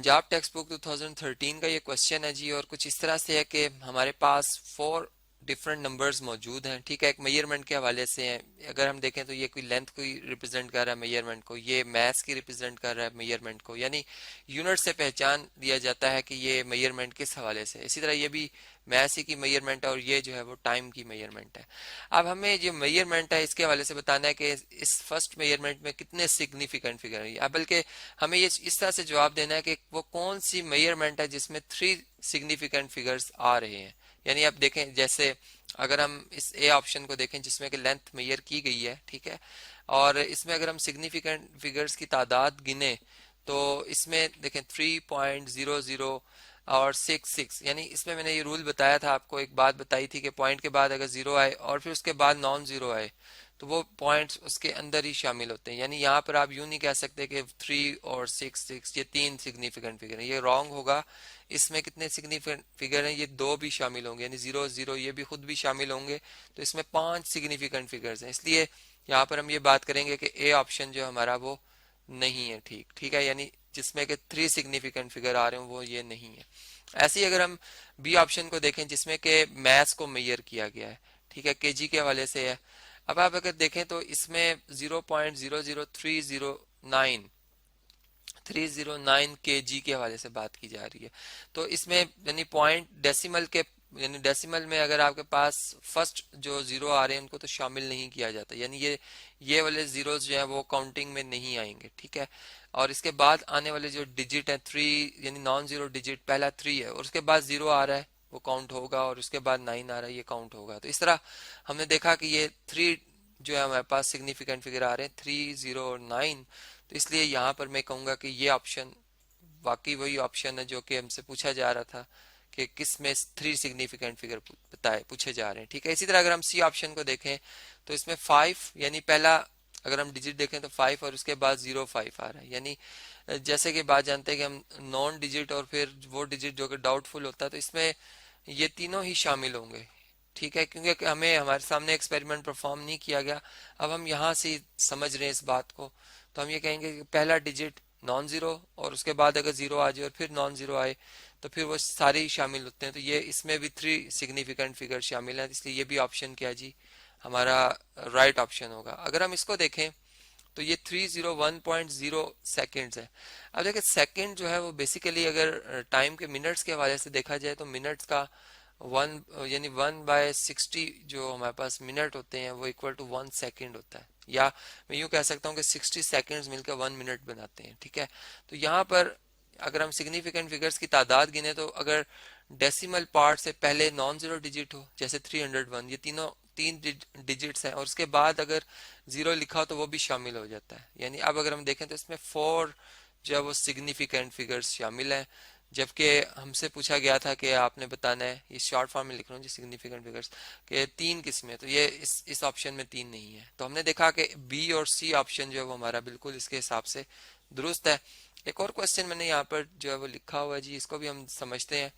Punjab text book 2013 का ये question है जी, और कुछ इस तरह से है कि हमारे पास 4 डिफरेंट नंबर्स मौजूद हैं। ठीक है, एक मेजरमेंट के हवाले से हैं। अगर हम देखें तो ये कोई लेंथ को रिप्रेजेंट कर रहा है मेजरमेंट को, ये मैथ्स की रिप्रेजेंट कर रहा है मेजरमेंट को, यानी यूनिट से पहचान दिया जाता है कि ये मेजरमेंट किस हवाले से है। इसी तरह ये भी मैथ्स की मेजरमेंट है और ये जो है वो टाइम की मेजरमेंट है। अब हमें जो मेजरमेंट है इसके हवाले से बताना है कि इस फर्स्ट मेजरमेंट में कितने सिग्निफिकेंट फिगर है, बल्कि हमें ये इस तरह से जवाब देना है कि वो कौन सी मेजरमेंट है जिसमें 3 सिग्निफिकेंट फिगर्स आ रहे हैं। यानी आप देखें, जैसे अगर हम इस ए ऑप्शन को देखें जिसमें कि लेंथ मेजर की गई है, ठीक है, और इसमें अगर हम सिग्निफिकेंट फिगर्स की तादाद गिने तो इसमें देखें 3.00 और 66, यानी इसमें मैंने ये रूल बताया था आपको, एक बात बताई थी कि पॉइंट के बाद अगर जीरो आए और फिर उसके बाद नॉन जीरो आए तो वो पॉइंट्स उसके अंदर ही शामिल होते हैं। यानी यहाँ पर आप यूं नहीं कह सकते कि 3 और 6 ये 3 सिग्निफिकेंट फिगर हैं, ये रॉन्ग होगा। इसमें कितने सिग्निफिकेंट फिगर हैं, ये 2 भी शामिल होंगे, यानी 0 0 ये भी खुद भी शामिल होंगे। तो इसमें 5 सिग्निफिकेंट फिगर्स हैं, इसलिए यहाँ पर हम ये बात करेंगे कि ए ऑप्शन जो हमारा वो नहीं है। ठीक ठीक है, यानी जिसमें कि 3 सिग्निफिकेंट फिगर आ रहे हो वो ये नहीं है। ऐसे ही अगर हम बी ऑप्शन को देखें जिसमें कि मैथ्स को मेजर किया गया है, ठीक है, केजी के हवाले से है। अब आप अगर देखें तो इसमें 0.00309 309 kg के हवाले से बात की जा रही है। तो इसमें यानी पॉइंट डेसिमल के, यानी डेसिमल में अगर आपके पास फर्स्ट जो जीरो आ रहे हैं उनको तो शामिल नहीं किया जाता, यानी ये वाले जीरोस जो है वो काउंटिंग में नहीं आएंगे। ठीक है, और इसके बाद आने वाले जो डिजिट है 3, यानी नॉन जीरो डिजिट पहला 3 है और उसके बाद जीरो आ रहा है वो काउंट होगा, और उसके बाद 9 आ रहा है ये काउंट होगा। तो इस तरह हमने देखा कि ये 3 जो है हमारे पास सिग्निफिकेंट फिगर आ रहे हैं 3 0 और 9। तो इसलिए यहाँ पर मैं कहूँगा कि ये ऑप्शन वाकई वही ऑप्शन है जो कि हमसे पूछा जा रहा था कि किस में 3 सिग्निफिकेंट फिगर बताए पूछे जा रहे हैं। ठीक है, इसी तरह अगर हम सी ऑप्शन को देखें तो इसमें 5, यानी पहला अगर हम डिजिट देखें तो 5 और उसके बाद 05 आ रहा है, यानी जैसे कि बात जानते हैं कि हम नॉन डिजिट और फिर वो डिजिट जो कि डाउटफुल होता है तो इसमें ये तीनों ही शामिल होंगे। ठीक है, क्योंकि हमें हमारे सामने एक्सपेरिमेंट परफॉर्म नहीं किया गया, अब हम यहाँ से समझ रहे हैं इस बात को। तो हम ये कहेंगे कि पहला डिजिट नॉन जीरो और उसके बाद अगर जीरो आ जाए और फिर नॉन जीरो आए तो फिर वो सारे ही शामिल होते हैं। तो ये इसमें भी 3 सिग्निफिकेंट फिगर शामिल हैं, इसलिए ये भी ऑप्शन क्या जी हमारा राइट ऑप्शन होगा। अगर हम इसको देखें तो ये 301.0 सेकेंड्स है। अब देखिए सेकेंड जो है वो बेसिकली अगर टाइम के मिनट्स के हवाले से देखा जाए तो मिनट्स का 1 यानी 1/60 जो हमारे पास मिनट होते हैं वो इक्वल टू 1 सेकेंड होता है, या मैं यूं कह सकता हूँ कि 60 सेकेंड्स मिलकर 1 मिनट बनाते हैं। ठीक है, तो यहाँ पर अगर हम सिग्निफिकेंट फिगर्स की तादाद गिने तो अगर डेसिमल पार्ट से पहले नॉन जीरो डिजिट हो जैसे 301, ये तीनों 3 डिजिट्स हैं और उसके बाद अगर जीरो लिखा हो तो वो भी शामिल हो जाता है। यानी अब अगर हम देखें तो इसमें 4 जो है वो सिग्निफिकेंट फिगर्स शामिल हैं, जबकि हमसे पूछा गया था कि आपने बताना है, ये शॉर्ट फॉर्म में लिख रहा हूँ जी सिग्निफिकेंट फिगर्स के 3 किस्में, तो ये इस ऑप्शन में 3 नहीं है। तो हमने देखा कि बी और सी ऑप्शन जो है वो हमारा बिल्कुल इसके हिसाब से दुरुस्त है। एक और क्वेश्चन मैंने यहाँ पर जो है वो लिखा हुआ है जी, इसको भी हम समझते हैं।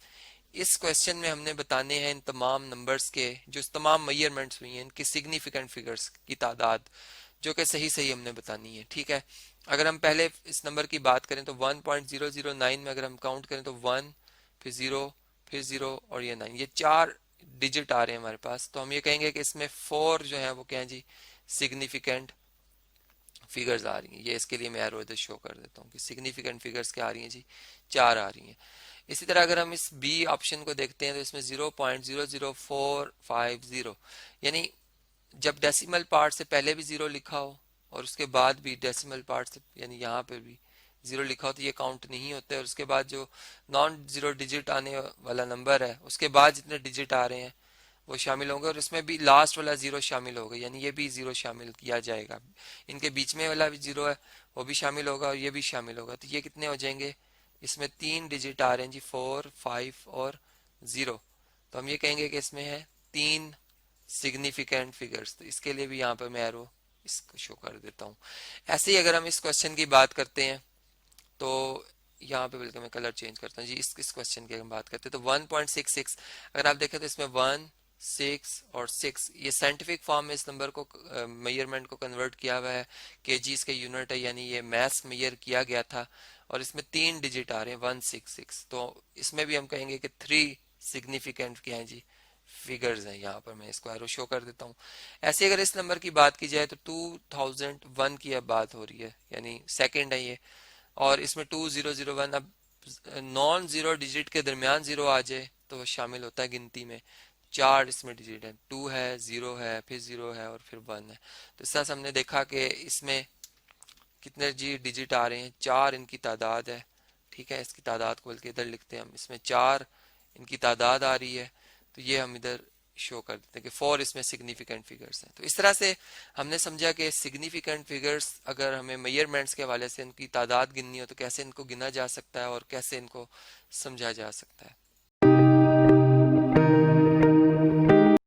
इस क्वेश्चन में हमने बताने हैं इन तमाम नंबर्स के जो तमाम मेजरमेंट्स हुई हैं इनकी सिग्निफिकेंट फिगर्स की तादाद जो कि सही सही हमने बतानी है। ठीक है, अगर हम पहले इस नंबर की बात करें तो 1.009 में अगर हम काउंट करें तो 1 फिर 0 फिर 0 और ये 9, ये 4 डिजिट आ रहे हैं हमारे पास। तो हम ये कहेंगे कि इसमें 4 जो है वो क्या है जी सिग्निफिकेंट फिगर्स आ रही हैं। ये इसके लिए मैं एरो इधर शो कर देता हूँ कि सिग्निफिकेंट फिगर्स क्या आ रही हैं जी 4 आ रही हैं। इसी तरह अगर हम इस बी ऑप्शन को देखते हैं तो इसमें 0.00450, यानी जब डेसिमल पार्ट से पहले भी जीरो लिखा हो और उसके बाद भी डेसिमल पार्ट से यानी यहाँ पे भी जीरो लिखा हो तो ये काउंट नहीं होते, और उसके बाद जो नॉन जीरो डिजिट आने वाला नंबर है उसके बाद जितने डिजिट आ रहे हैं वो शामिल होंगे, और इसमें भी लास्ट वाला जीरो शामिल होगा, यानी ये भी जीरो शामिल किया जाएगा। इनके बीच में वाला भी जीरो है वो भी शामिल होगा और ये भी शामिल होगा। तो ये कितने हो जाएंगे, इसमें 3 डिजिट आ रहे हैं जी 4 5 और 0। तो हम ये कहेंगे कि इसमें है 3 सिग्निफिकेंट फिगर्स। तो इसके लिए भी यहाँ पर मैं एरो इसको शो कर देता हूँ। ऐसे ही अगर हम इस क्वेश्चन की बात करते हैं तो यहाँ पे बल्कि मैं कलर चेंज करता हूँ जी, इस क्वेश्चन की हम बात करते हैं तो 1.66 अगर आप देखें तो इसमें 1 6 और 6 ये साइंटिफिक फॉर्म में इस नंबर को मेजरमेंट को कन्वर्ट किया हुआ है, केजीज के यूनिट है, यानी ये मैथ्स मेजर किया गया था और इसमें 3 डिजिट आ रहे हैं 166, तो इसमें भी हम कहेंगे कि 3 सिग्निफिकेंट क्या है जी, फिगर्स हैं। यहाँ पर मैं इसको एरो शो कर देता हूँ। ऐसे अगर इस नंबर की बात की जाए तो 2001 की अब बात हो रही है, यानी सेकंड है ये, और इसमें 2001, अब नॉन जीरो डिजिट के दरमियान जीरो आ जाए तो वो शामिल होता है गिनती में। 4 इसमें डिजिट है, 2 है, 0 है, फिर 0 है और फिर 1 है। तो इस तरह से हमने देखा कि इसमें कितने जी डिजिट आ रहे हैं, 4 इनकी तादाद है। ठीक है, इसकी तादाद को बल्कि इधर लिखते हैं हम, इसमें 4 इनकी तादाद आ रही है, तो ये हम इधर शो कर देते हैं कि 4 इसमें सिग्निफिकेंट फिगर्स हैं। तो इस तरह से हमने समझा कि सिग्निफिकेंट फिगर्स अगर हमें मेजरमेंट्स के हवाले से इनकी तादाद गिननी हो तो कैसे इनको गिना जा सकता है और कैसे इनको समझा जा सकता है।